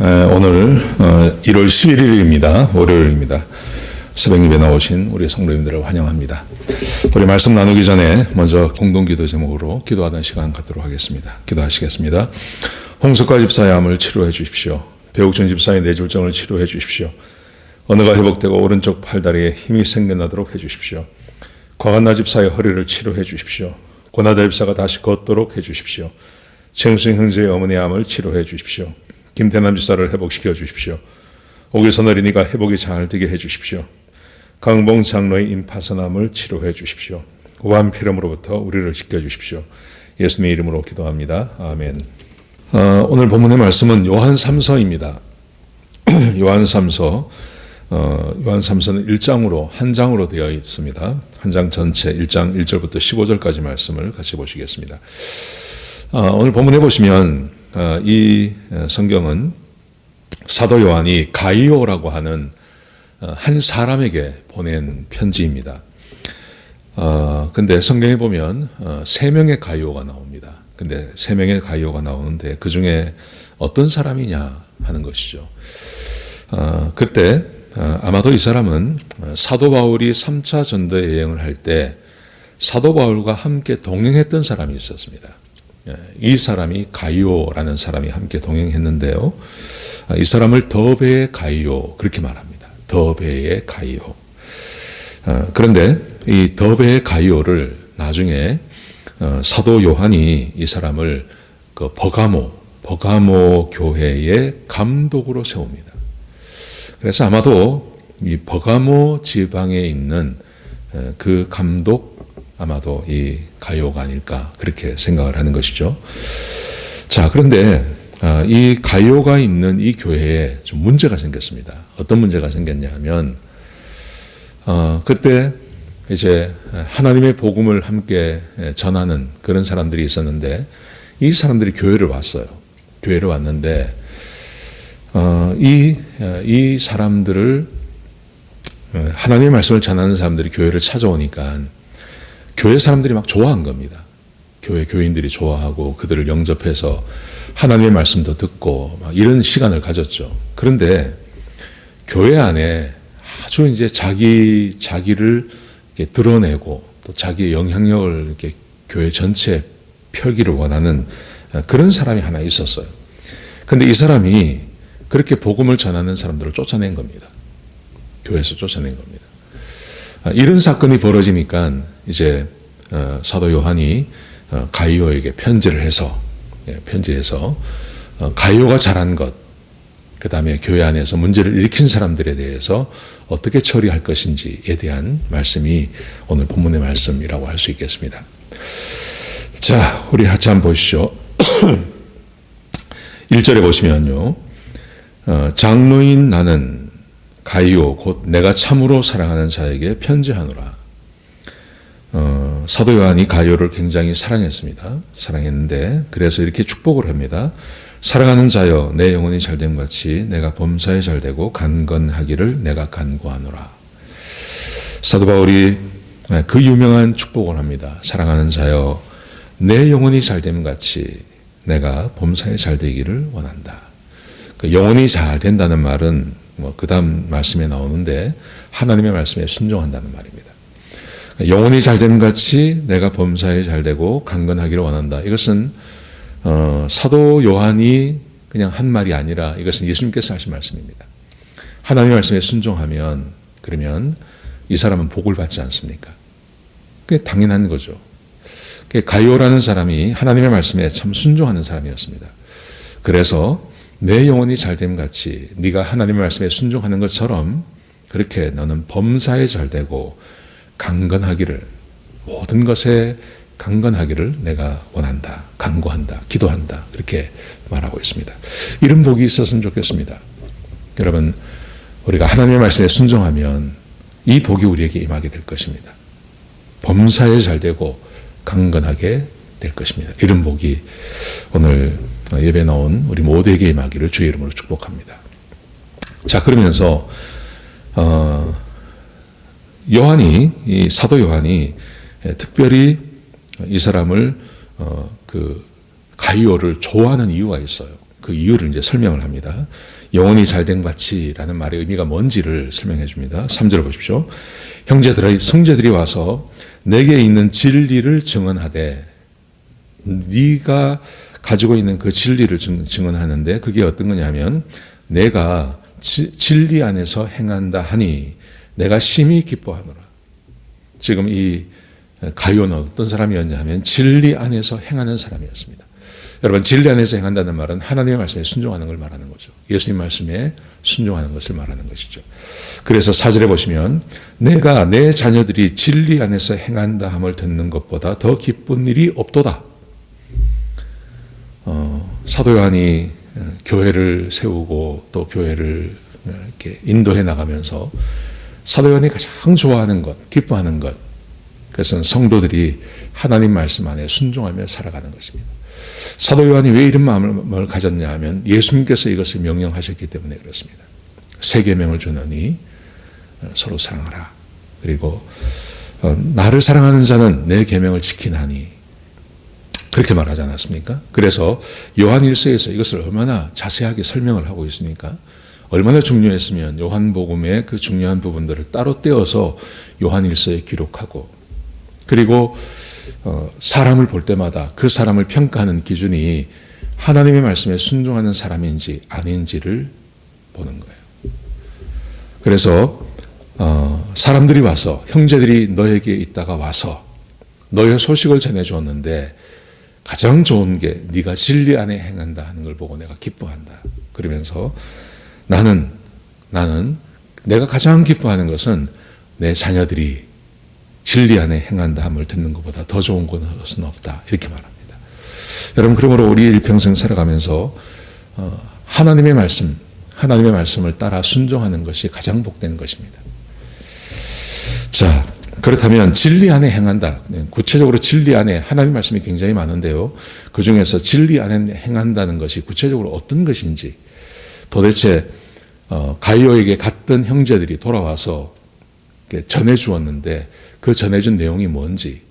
오늘 1월 11일입니다. 월요일입니다. 새벽 예배 나오신 우리 성도님들을 환영합니다. 우리 말씀 나누기 전에 먼저 공동기도 제목으로 기도하는 시간 갖도록 하겠습니다. 기도하시겠습니다. 홍석화 집사의 암을 치료해 주십시오. 배옥준 집사의 뇌졸중을 치료해 주십시오. 언어가 회복되고 오른쪽 팔다리에 힘이 생겨나도록 해 주십시오. 과간나 집사의 허리를 치료해 주십시오. 고나다 집사가 다시 걷도록 해 주십시오. 최영순 형제의 어머니의 암을 치료해 주십시오. 김태남 집사를 회복시켜 주십시오. 오길선 어린이가 회복이 잘 되게 해 주십시오. 강봉 장로의 임파선암을 치료해 주십시오. 우한폐렴으로부터 우리를 지켜 주십시오. 예수님의 이름으로 기도합니다. 아멘. 오늘 본문의 말씀은 요한 3서입니다. 요한 3서, 요한 3서는 1장으로, 한 장으로 되어 있습니다. 한 장 전체 1장 1절부터 15절까지 말씀을 같이 보시겠습니다. 오늘 본문에 보시면 이 성경은 사도 요한이 가이오라고 하는 한 사람에게 보낸 편지입니다. 근데 성경에 보면 3명의 가이오가 나옵니다. 근데 3명의 가이오가 나오는데 그 중에 어떤 사람이냐 하는 것이죠. 그때 아마도 이 사람은 사도 바울이 3차 전도 여행을 할 때 사도 바울과 함께 동행했던 사람이 있었습니다. 이 사람이 가이오라는 사람이 함께 동행했는데요. 이 사람을 더베의 가이오 그렇게 말합니다. 더베의 가이오. 그런데 이 더베의 가이오를 나중에 사도 요한이 이 사람을 그 버가모 교회의 감독으로 세웁니다. 그래서 아마도 이 버가모 지방에 있는 그 감독 아마도 이 가이오가 아닐까 그렇게 생각을 하는 것이죠. 자, 그런데 이 가이오가 있는 이 교회에 좀 문제가 생겼습니다. 어떤 문제가 생겼냐 하면 그때 이제 하나님의 복음을 함께 전하는 그런 사람들이 있었는데 이 사람들이 교회를 왔어요. 교회를 왔는데 이 사람들을 하나님의 말씀을 전하는 사람들이 교회를 찾아오니까 교회 사람들이 막 좋아한 겁니다. 교인들이 좋아하고 그들을 영접해서 하나님의 말씀도 듣고 막 이런 시간을 가졌죠. 그런데 교회 안에 아주 이제 자기를 이렇게 드러내고 또 자기의 영향력을 이렇게 교회 전체에 펴기를 원하는 그런 사람이 하나 있었어요. 근데 이 사람이 그렇게 복음을 전하는 사람들을 쫓아낸 겁니다. 교회에서 쫓아낸 겁니다. 이런 사건이 벌어지니까 이제 사도 요한이 가이오에게 편지를 해서 가이오가 잘한 것, 그 다음에 교회 안에서 문제를 일으킨 사람들에 대해서 어떻게 처리할 것인지에 대한 말씀이 오늘 본문의 말씀이라고 할 수 있겠습니다. 자, 우리 같이 한번 보시죠. 1절에 보시면요. 장로인 나는 가이오 곧 내가 참으로 사랑하는 자에게 편지하노라. 사도 요한이 가이오를 굉장히 사랑했습니다. 사랑했는데 그래서 이렇게 축복을 합니다. 사랑하는 자여 내 영혼이 잘됨 같이 내가 범사에 잘되고 강건하기를 내가 간구하노라. 사도 바울이 그 유명한 축복을 합니다. 사랑하는 자여 내 영혼이 잘됨 같이 내가 범사에 잘되기를 원한다. 그 영혼이 잘 된다는 말은 그 다음 말씀에 나오는데 하나님의 말씀에 순종한다는 말입니다. 영혼이 잘됨 같이 내가 범사에 잘되고 강건하기를 원한다. 이것은 사도 요한이 그냥 한 말이 아니라 이것은 예수님께서 하신 말씀입니다. 하나님의 말씀에 순종하면 그러면 이 사람은 복을 받지 않습니까? 그게 당연한 거죠. 가이오라는 사람이 하나님의 말씀에 참 순종하는 사람이었습니다. 그래서 내 영혼이 잘됨 같이 네가 하나님의 말씀에 순종하는 것처럼 그렇게 너는 범사에 잘되고 강건하기를 모든 것에 강건하기를 내가 원한다, 간구한다, 기도한다 그렇게 말하고 있습니다. 이런 복이 있었으면 좋겠습니다. 여러분 우리가 하나님의 말씀에 순종하면 이 복이 우리에게 임하게 될 것입니다. 범사에 잘되고 강건하게 될 것입니다. 이런 복이 오늘 예배 나온 우리 모두에게 임하기를 주의 이름으로 축복합니다. 자, 그러면서 이 사도 요한이 특별히 이 사람을 그 가이오를 좋아하는 이유가 있어요. 그 이유를 이제 설명을 합니다. 영혼이 잘된 밭이라는 말의 의미가 뭔지를 설명해 줍니다. 3절 보십시오. 형제들이 와서 내게 있는 진리를 증언하되, 네가 가지고 있는 그 진리를 증언하는데 그게 어떤 거냐면, 내가 진리 안에서 행한다 하니 내가 심히 기뻐하노라. 지금 이 가룟은 어떤 사람이었냐면 진리 안에서 행하는 사람이었습니다. 여러분, 진리 안에서 행한다는 말은 하나님의 말씀에 순종하는 걸 말하는 거죠. 예수님 말씀에 순종하는 것을 말하는 것이죠. 그래서 4절에 보시면 내가 내 자녀들이 진리 안에서 행한다 함을 듣는 것보다 더 기쁜 일이 없도다. 사도 요한이 교회를 세우고 또 교회를 이렇게 인도해 나가면서 사도 요한이 가장 좋아하는 것, 기뻐하는 것, 그것은 성도들이 하나님 말씀 안에 순종하며 살아가는 것입니다. 사도 요한이 왜 이런 마음을 가졌냐 하면 예수님께서 이것을 명령하셨기 때문에 그렇습니다. 새 계명을 주노니 서로 사랑하라. 그리고 나를 사랑하는 자는 내 계명을 지키나니, 그렇게 말하지 않았습니까? 그래서 요한일서에서 이것을 얼마나 자세하게 설명을 하고 있습니까? 얼마나 중요했으면 요한복음의 그 중요한 부분들을 따로 떼어서 요한일서에 기록하고, 그리고 사람을 볼 때마다 그 사람을 평가하는 기준이 하나님의 말씀에 순종하는 사람인지 아닌지를 보는 거예요. 그래서 사람들이 와서, 형제들이 너에게 있다가 와서 너의 소식을 전해주었는데 가장 좋은 게 네가 진리 안에 행한다 하는 걸 보고 내가 기뻐한다. 그러면서 나는 내가 가장 기뻐하는 것은 내 자녀들이 진리 안에 행한다 함을 듣는 것보다 더 좋은 것은 없다. 이렇게 말합니다. 여러분, 그러므로 우리 일평생 살아가면서 하나님의 말씀을 따라 순종하는 것이 가장 복된 것입니다. 자, 그렇다면 진리 안에 행한다. 구체적으로 진리 안에 하나님 말씀이 굉장히 많은데요. 그 중에서 진리 안에 행한다는 것이 구체적으로 어떤 것인지, 도대체 가룟에게 갔던 형제들이 돌아와서 전해 주었는데 그 전해준 내용이 뭔지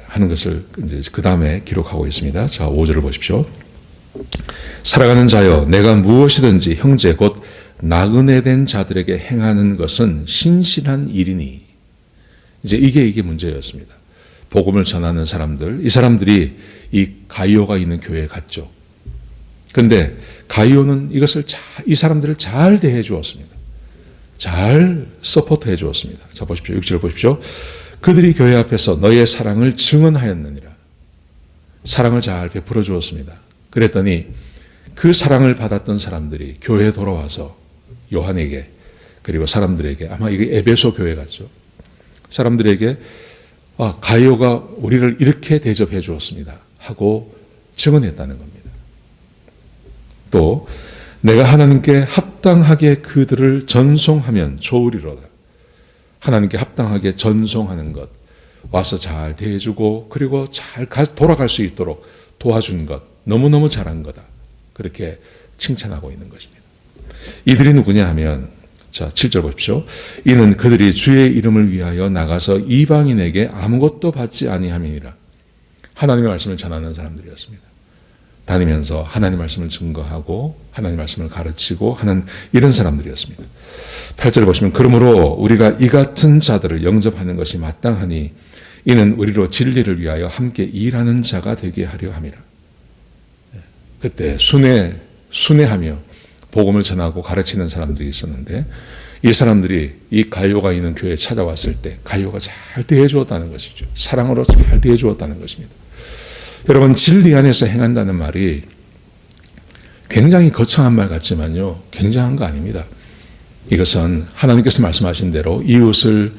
하는 것을 이제 그 다음에 기록하고 있습니다. 자, 5절을 보십시오. 살아가는 자여, 내가 무엇이든지 형제 곧 나그네 된 자들에게 행하는 것은 신실한 일이니. 이제 이게 문제였습니다. 복음을 전하는 사람들, 이 사람들이 이 가룟가 있는 교회에 갔죠. 근데 가룟은 이 사람들을 잘 대해 주었습니다. 잘 서포트해 주었습니다. 자, 보십시오. 6절 보십시오. 그들이 교회 앞에서 너의 사랑을 증언하였느니라. 사랑을 잘 베풀어 주었습니다. 그랬더니 그 사랑을 받았던 사람들이 교회에 돌아와서 요한에게, 그리고 사람들에게, 아마 이게 에베소 교회 같죠. 사람들에게 가룟가 우리를 이렇게 대접해 주었습니다 하고 증언했다는 겁니다. 또 내가 하나님께 합당하게 그들을 전송하면 좋으리로다. 하나님께 합당하게 전송하는 것, 와서 잘 대해주고 그리고 잘 돌아갈 수 있도록 도와준 것, 너무너무 잘한 거다. 그렇게 칭찬하고 있는 것입니다. 이들이 누구냐 하면, 자, 7절 보십시오. 이는 그들이 주의 이름을 위하여 나가서 이방인에게 아무것도 받지 아니함이니라. 하나님의 말씀을 전하는 사람들이었습니다. 다니면서 하나님 말씀을 증거하고 하나님 말씀을 가르치고 하는 이런 사람들이었습니다. 8절 보시면, 그러므로 우리가 이 같은 자들을 영접하는 것이 마땅하니 이는 우리로 진리를 위하여 함께 일하는 자가 되게 하려 함이라. 그때 순회하며 복음을 전하고 가르치는 사람들이 있었는데, 이 사람들이 이 가룟가 있는 교회에 찾아왔을 때 가룟가 잘 대해주었다는 것이죠. 사랑으로 잘 대해주었다는 것입니다. 여러분, 진리 안에서 행한다는 말이 굉장히 거창한 말 같지만요, 굉장한 거 아닙니다. 이것은 하나님께서 말씀하신 대로 이웃을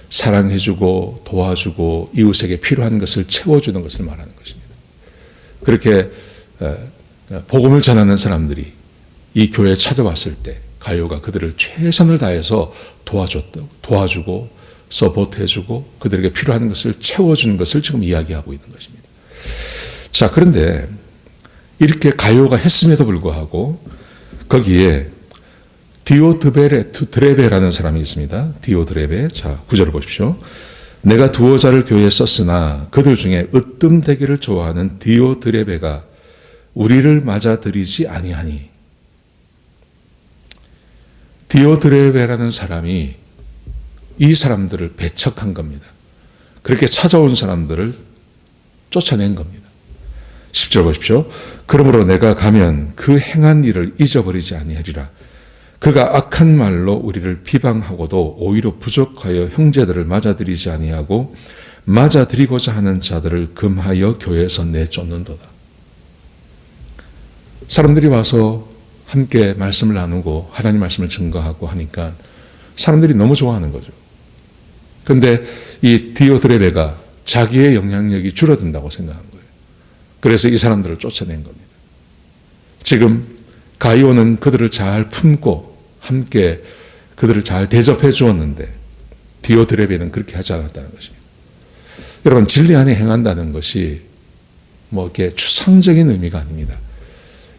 사랑해주고 도와주고 이웃에게 필요한 것을 채워주는 것을 말하는 것입니다. 그렇게 복음을 전하는 사람들이 이 교회에 찾아왔을 때 가룟가 그들을 최선을 다해서 도와주고 서포트해주고 그들에게 필요한 것을 채워주는 것을 지금 이야기하고 있는 것입니다. 자, 그런데 이렇게 가룟가 했음에도 불구하고 거기에 디오드레베라는 사람이 있습니다. 디오드레베. 자, 9절을 보십시오. 내가 두어 자를 교회에 썼으나 그들 중에 으뜸되기를 좋아하는 디오드레베가 우리를 맞아들이지 아니하니. 디오드레베라는 사람이 이 사람들을 배척한 겁니다. 그렇게 찾아온 사람들을 쫓아낸 겁니다. 10절 보십시오. 그러므로 내가 가면 그 행한 일을 잊어버리지 아니하리라. 그가 악한 말로 우리를 비방하고도 오히려 부족하여 형제들을 맞아들이지 아니하고 맞아들이고자 하는 자들을 금하여 교회에서 내쫓는도다. 사람들이 와서 함께 말씀을 나누고 하나님 말씀을 증거하고 하니까 사람들이 너무 좋아하는 거죠. 그런데 이 디오드레베가 자기의 영향력이 줄어든다고 생각한 거예요. 그래서 이 사람들을 쫓아낸 겁니다. 지금 가이오는 그들을 잘 품고 함께 그들을 잘 대접해 주었는데 디오드레베는 그렇게 하지 않았다는 것입니다. 여러분, 진리 안에 행한다는 것이 뭐 이렇게 추상적인 의미가 아닙니다.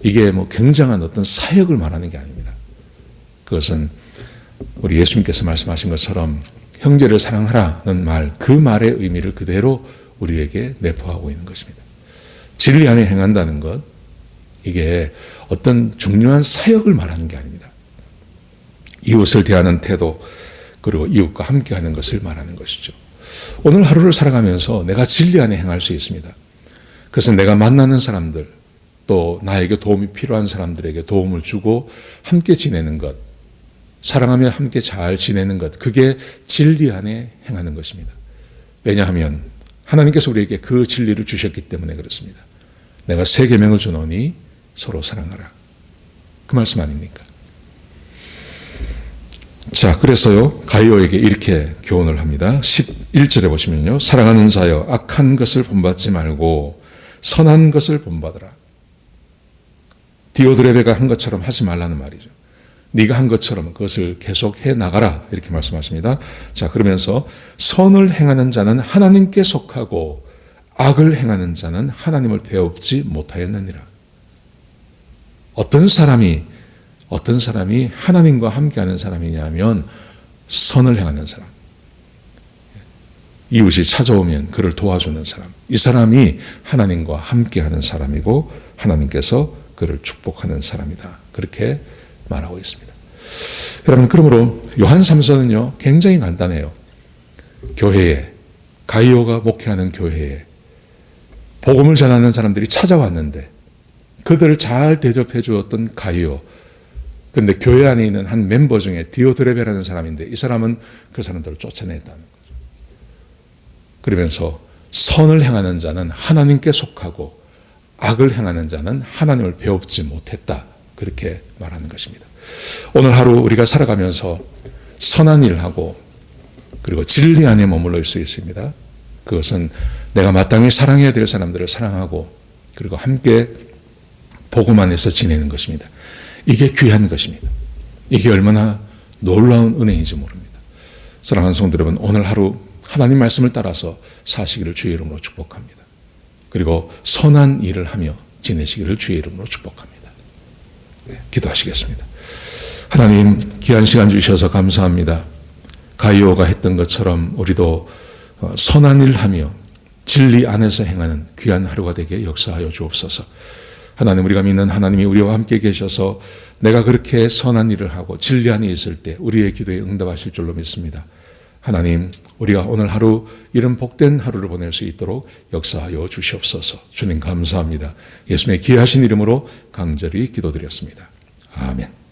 이게 뭐 굉장한 어떤 사역을 말하는 게 아닙니다. 그것은 우리 예수님께서 말씀하신 것처럼 형제를 사랑하라는 말, 그 말의 의미를 그대로 우리에게 내포하고 있는 것입니다. 진리 안에 행한다는 것, 이게 어떤 중요한 사역을 말하는 게 아닙니다. 이웃을 대하는 태도, 그리고 이웃과 함께하는 것을 말하는 것이죠. 오늘 하루를 살아가면서 내가 진리 안에 행할 수 있습니다. 그것은 내가 만나는 사람들, 또 나에게 도움이 필요한 사람들에게 도움을 주고 함께 지내는 것, 사랑하며 함께 잘 지내는 것, 그게 진리 안에 행하는 것입니다. 왜냐하면 하나님께서 우리에게 그 진리를 주셨기 때문에 그렇습니다. 내가 새 계명을 주노니 서로 사랑하라. 그 말씀 아닙니까? 자, 그래서요, 가이오에게 이렇게 교훈을 합니다. 11절에 보시면요, 사랑하는 자여, 악한 것을 본받지 말고 선한 것을 본받으라. 디오드레베가 한 것처럼 하지 말라는 말이죠. 네가 한 것처럼 그것을 계속해 나가라, 이렇게 말씀하십니다. 자, 그러면서 선을 행하는 자는 하나님께 속하고 악을 행하는 자는 하나님을 배웁지 못하였느니라. 어떤 사람이 하나님과 함께하는 사람이냐면 선을 행하는 사람, 이웃이 찾아오면 그를 도와주는 사람, 이 사람이 하나님과 함께하는 사람이고 하나님께서 그를 축복하는 사람이다, 그렇게 말하고 있습니다. 여러분, 그러므로 요한 3서는요 굉장히 간단해요. 교회에, 가이오가 목회하는 교회에 복음을 전하는 사람들이 찾아왔는데 그들을 잘 대접해 주었던 가이오, 그런데 교회 안에 있는 한 멤버 중에 디오드레베라는 사람인데 이 사람은 그 사람들을 쫓아냈다는 거죠. 그러면서 선을 행하는 자는 하나님께 속하고 악을 행하는 자는 하나님을 배웁지 못했다, 그렇게 말하는 것입니다. 오늘 하루 우리가 살아가면서 선한 일을 하고 그리고 진리 안에 머물러 있을 수 있습니다. 그것은 내가 마땅히 사랑해야 될 사람들을 사랑하고 그리고 함께 복음 안에서 지내는 것입니다. 이게 귀한 것입니다. 이게 얼마나 놀라운 은혜인지 모릅니다. 사랑하는 성도 여러분, 오늘 하루 하나님 말씀을 따라서 사시기를 주의 이름으로 축복합니다. 그리고 선한 일을 하며 지내시기를 주의 이름으로 축복합니다. 네, 기도하시겠습니다. 하나님, 귀한 시간 주셔서 감사합니다. 가이오가 했던 것처럼 우리도 선한 일을 하며 진리 안에서 행하는 귀한 하루가 되게 역사하여 주옵소서. 하나님, 우리가 믿는 하나님이 우리와 함께 계셔서 내가 그렇게 선한 일을 하고 진리 안에 있을 때 우리의 기도에 응답하실 줄로 믿습니다. 하나님, 우리가 오늘 하루 이런 복된 하루를 보낼 수 있도록 역사하여 주시옵소서. 주님 감사합니다. 예수님의 귀하신 이름으로 간절히 기도드렸습니다. 아멘.